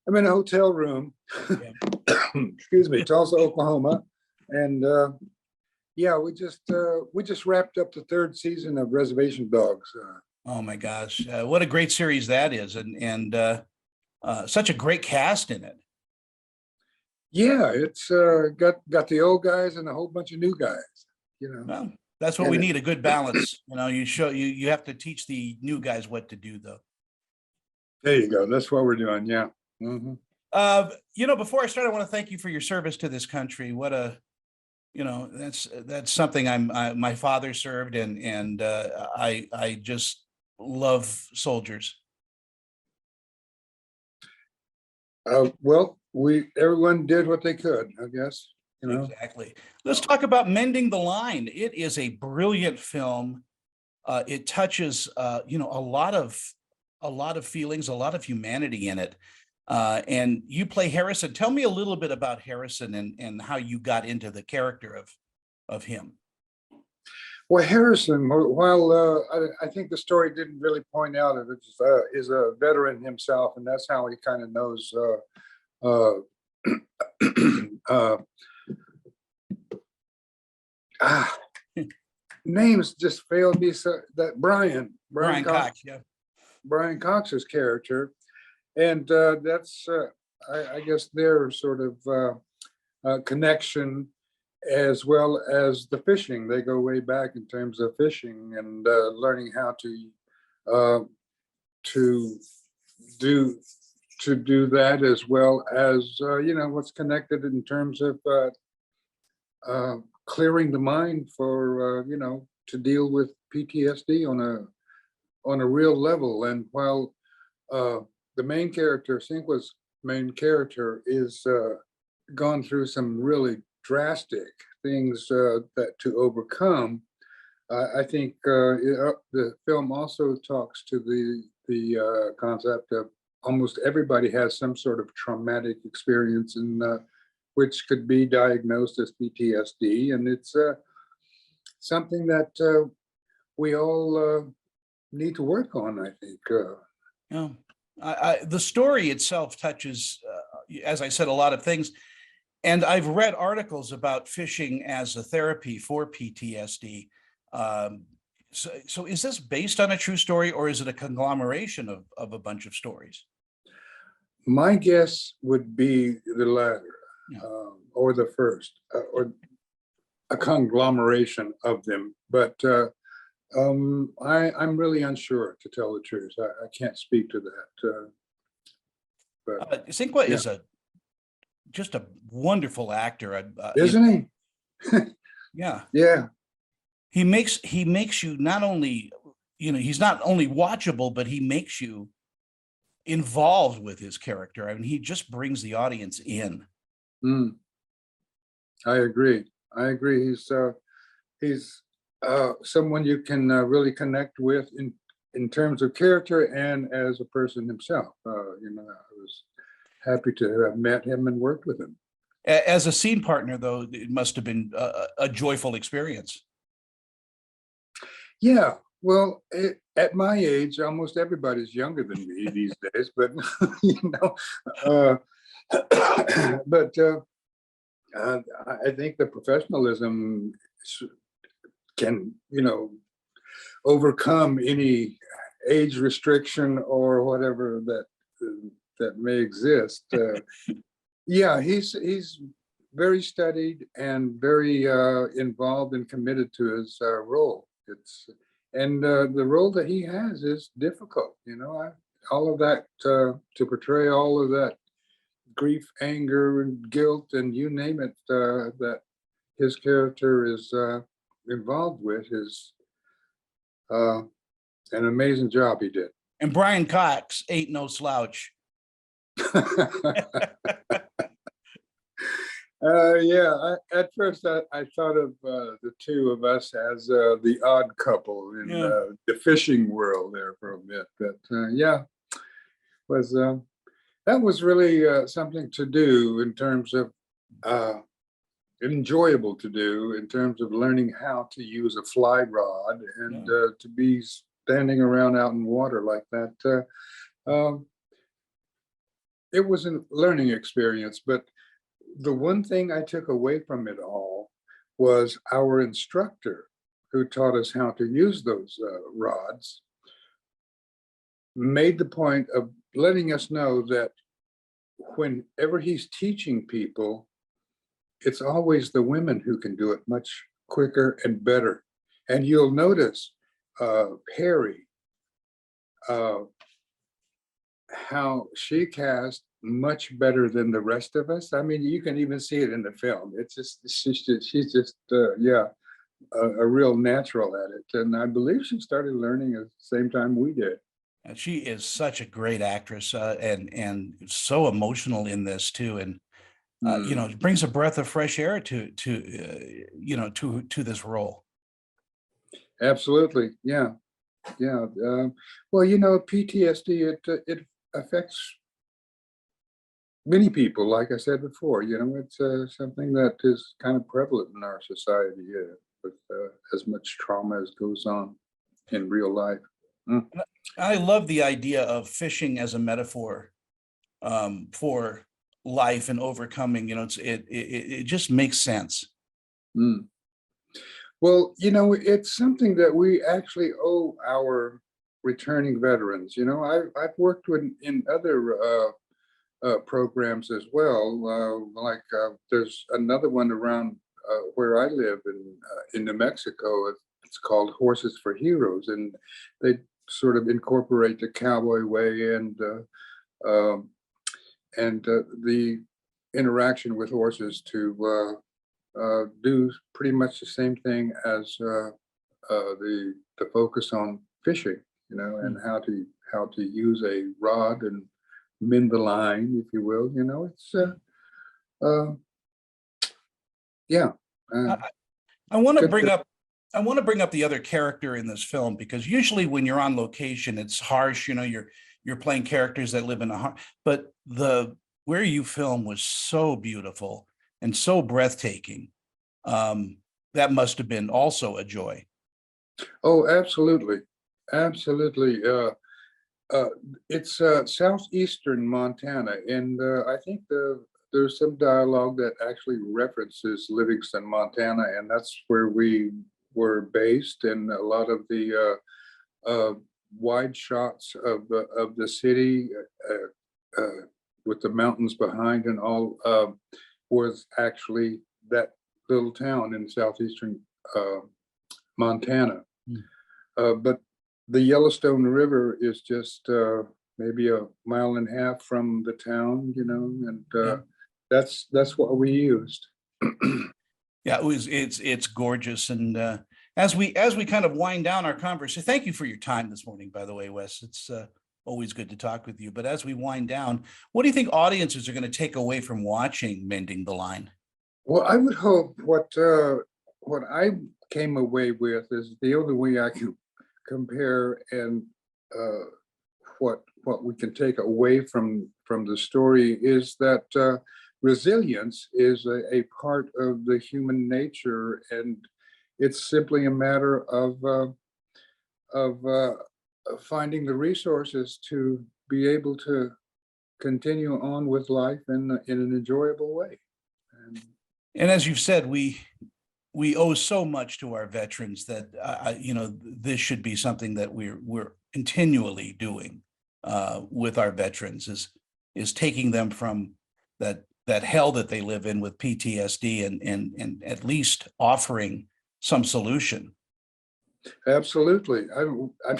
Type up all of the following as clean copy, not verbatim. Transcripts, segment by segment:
I'm in a hotel room, Yeah. excuse me, Tulsa, Oklahoma. And yeah, we just wrapped up the third season of Reservation Dogs. Oh my gosh, what a great series that is, and such a great cast in it. Yeah, it's got the old guys and a whole bunch of new guys, you know. Well, that's what And we it- need, a good balance. You know, you have to teach the new guys what to do, though. There you go. That's what we're doing. Yeah. Mhm. Before I start, I want to thank you for your service to this country. What a, that's something my father served, and I just love soldiers. Well, everyone did what they could, I guess, you know. Exactly. Let's talk about Mending the Line. It is a brilliant film. It touches, a lot of feelings, a lot of humanity in it. And you play Harrison. Tell me a little bit about Harrison and how you got into the character of him. Well, Harrison, while I think the story didn't really point out it, is a veteran himself, and that's how he kind of knows. Uh, uh, ah, Names just failed me. So that Brian Cox, yeah. Brian Cox's character, and that's I guess their sort of connection, as well as the fishing. They go way back in terms of fishing and learning how uh, to do that, as well as what's connected in terms of clearing the mind for to deal with PTSD on a real level. And while the main character, Cinqua's main character, is gone through some really drastic things that to overcome, I think the film also talks to the concept of almost everybody has some sort of traumatic experience, and which could be diagnosed as PTSD, and it's something that we all need to work on, I think. Yeah. The story itself touches, as I said, a lot of things. And I've read articles about fishing as a therapy for PTSD. So is this based on a true story, or is it a conglomeration of a bunch of stories? My guess would be the latter, Yeah. or the first, or a conglomeration of them. But I'm really unsure, to tell the truth. I can't speak to that. Cinqua yeah. is just a wonderful actor. Isn't he? Yeah. Yeah. He makes you not only, he's not only watchable, but he makes you involved with his character. I mean, he just brings the audience in. I agree. He's someone you can really connect with in terms of character and as a person himself. I was happy to have met him and worked with him. As a scene partner, though, it must have been a joyful experience. Yeah, well, at my age, almost everybody's younger than me these days, but but I think the professionalism can, overcome any age restriction or whatever that may exist. Yeah, he's very studied and very involved and committed to his role. And the role that he has is difficult. All of that to portray all of that grief, anger, and guilt, and you name it, that his character is involved with, is an amazing job he did. And Brian Cox ain't no slouch. Yeah, at first I thought of the two of us as the odd couple in the fishing world there for a bit, but that was really something to do in terms of enjoyable to do in terms of learning how to use a fly rod and to be standing around out in water like that. it was a learning experience, but the one thing I took away from it all was our instructor who taught us how to use those rods made the point of letting us know that whenever he's teaching people, it's always the women who can do it much quicker and better. And you'll notice Perry, how she cast much better than the rest of us. I mean, you can even see it in the film. It's just, she's just yeah, a real natural at it. And I believe she started learning at the same time we did. And she is such a great actress, and so emotional in this too. And you know, it brings a breath of fresh air to you know, to this role. Absolutely, yeah, yeah. Well, you know, PTSD, it affects many people. Like I said before, you know, it's something that is kind of prevalent in our society, with as much trauma as goes on in real life. Mm. I love the idea of fishing as a metaphor for life and overcoming. You know, it just makes sense. Mm. Well, you know, it's something that we actually owe our returning veterans. You know, I've worked with in other programs as well. There's another one around where I live in New Mexico. It's called Horses for Heroes, and they sort of incorporate the cowboy way um, and the interaction with horses to do pretty much the same thing as the focus on fishing, you know, and how to use a rod and mend the line, if you will. You know, it's uh, yeah. I want to Good bring to- up I want to bring up the other character in this film, because usually when you're on location, it's harsh. You know, you're playing characters that live in a but the where you film was so beautiful and so breathtaking. That must have been also a joy. Oh, absolutely, absolutely. It's southeastern Montana, and I think there's some dialogue that actually references Livingston, Montana, and that's where we were based. And a lot of the wide shots of the city with the mountains behind and all was actually that little town in southeastern Montana. But the Yellowstone River is just maybe a mile and a half from the town, you know, and that's what we used. Yeah, it's gorgeous. And as we kind of wind down our conversation, thank you for your time this morning, by the way, Wes. It's always good to talk with you. But as we wind down, what do you think audiences are going to take away from watching Mending the Line? Well, I would hope what I came away with is the only way I can compare and what we can take away from the story is that resilience is a part of the human nature, and it's simply a matter of finding the resources to be able to continue on with life in an enjoyable way. And as you've said, we owe so much to our veterans that you know, this should be something that we're continually doing with our veterans, is taking them from that hell that they live in with PTSD and at least offering some solution. Absolutely. I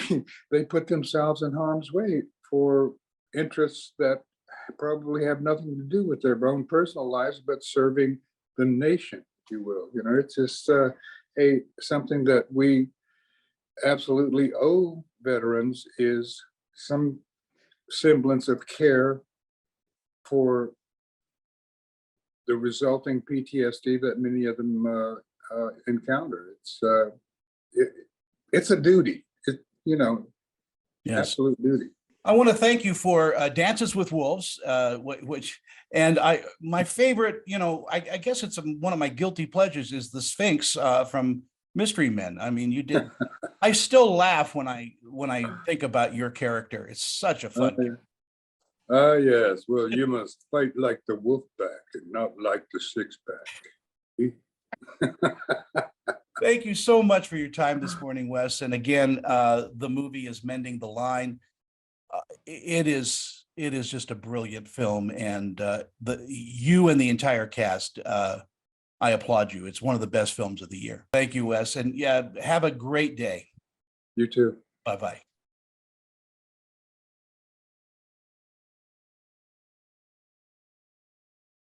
mean, they put themselves in harm's way for interests that probably have nothing to do with their own personal lives, but serving the nation, if you will. You know, it's just something that we absolutely owe veterans, is some semblance of care for the resulting PTSD that many of them encounter. It's a duty, you know, Yes. absolute duty. I want to thank you for Dances with Wolves, which, and my favorite, you know, I guess it's one of my guilty pleasures, is the Sphinx from Mystery Men. I mean, you did. I still laugh when I think about your character. It's such a fun. Ah, yes. Well, you must fight like the wolf pack and not like the six pack. Thank you so much for your time this morning, Wes. And again, the movie is Mending the Line. It is just a brilliant film, and you and the entire cast, I applaud you. It's one of the best films of the year. Thank you, Wes, and yeah, have a great day. You too. Bye bye.